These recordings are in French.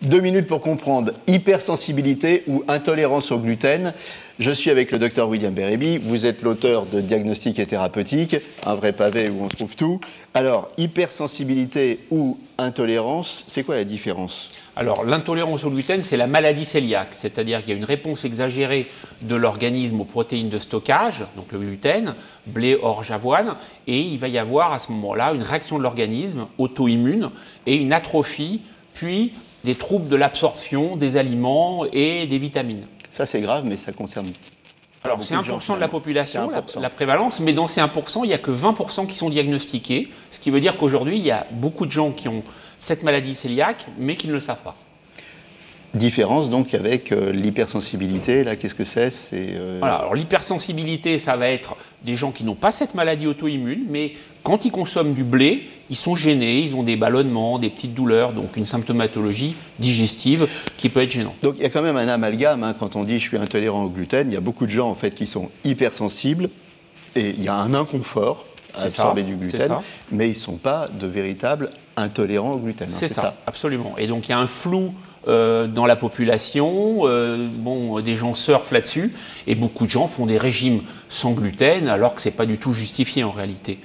2 minutes pour comprendre hypersensibilité ou intolérance au gluten. Je suis avec le docteur William Bérébi. Vous êtes l'auteur de Diagnostic et Thérapeutique, un vrai pavé où on trouve tout. Alors, hypersensibilité ou intolérance, c'est quoi la différence ? Alors, l'intolérance au gluten, c'est la maladie cœliaque, c'est-à-dire qu'il y a une réponse exagérée de l'organisme aux protéines de stockage, donc le gluten, blé, orge, avoine, et il va y avoir à ce moment-là une réaction de l'organisme auto-immune et une atrophie, puis des troubles de l'absorption des aliments et des vitamines. Ça, c'est grave, mais ça concerne... Alors, c'est 1% de la population, la prévalence, mais dans ces 1%, il n'y a que 20% qui sont diagnostiqués, ce qui veut dire qu'aujourd'hui, il y a beaucoup de gens qui ont cette maladie cœliaque, mais qui ne le savent pas. Différence donc avec l'hypersensibilité, là, qu'est-ce que c'est ? Voilà, alors l'hypersensibilité, ça va être des gens qui n'ont pas cette maladie auto-immune, mais quand ils consomment du blé, ils sont gênés, ils ont des ballonnements, des petites douleurs, donc une symptomatologie digestive qui peut être gênante. Donc il y a quand même un amalgame, hein, quand on dit je suis intolérant au gluten, il y a beaucoup de gens en fait qui sont hypersensibles et il y a un inconfort à absorber du gluten, mais ils ne sont pas de véritables intolérants au gluten. C'est ça, absolument. Et donc il y a un flou dans la population, des gens surfent là-dessus, et beaucoup de gens font des régimes sans gluten, alors que ce n'est pas du tout justifié en réalité.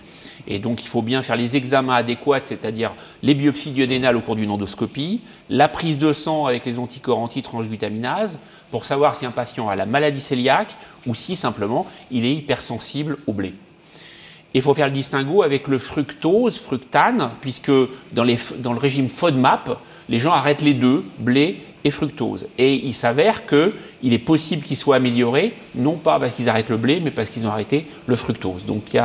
Et donc il faut bien faire les examens adéquats, c'est-à-dire les biopsies duodénales au cours d'une endoscopie, la prise de sang avec les anticorps anti-transglutaminase, pour savoir si un patient a la maladie cœliaque ou si simplement il est hypersensible au blé. Il faut faire le distinguo avec le fructose, fructane, puisque dans le régime FODMAP, les gens arrêtent les deux, blé et fructose. Et il s'avère qu'il est possible qu'ils soient améliorés, non pas parce qu'ils arrêtent le blé, mais parce qu'ils ont arrêté le fructose. Donc il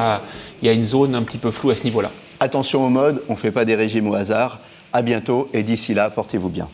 y a une zone un petit peu floue à ce niveau-là. Attention aux modes, on ne fait pas des régimes au hasard. À bientôt et d'ici là, portez-vous bien.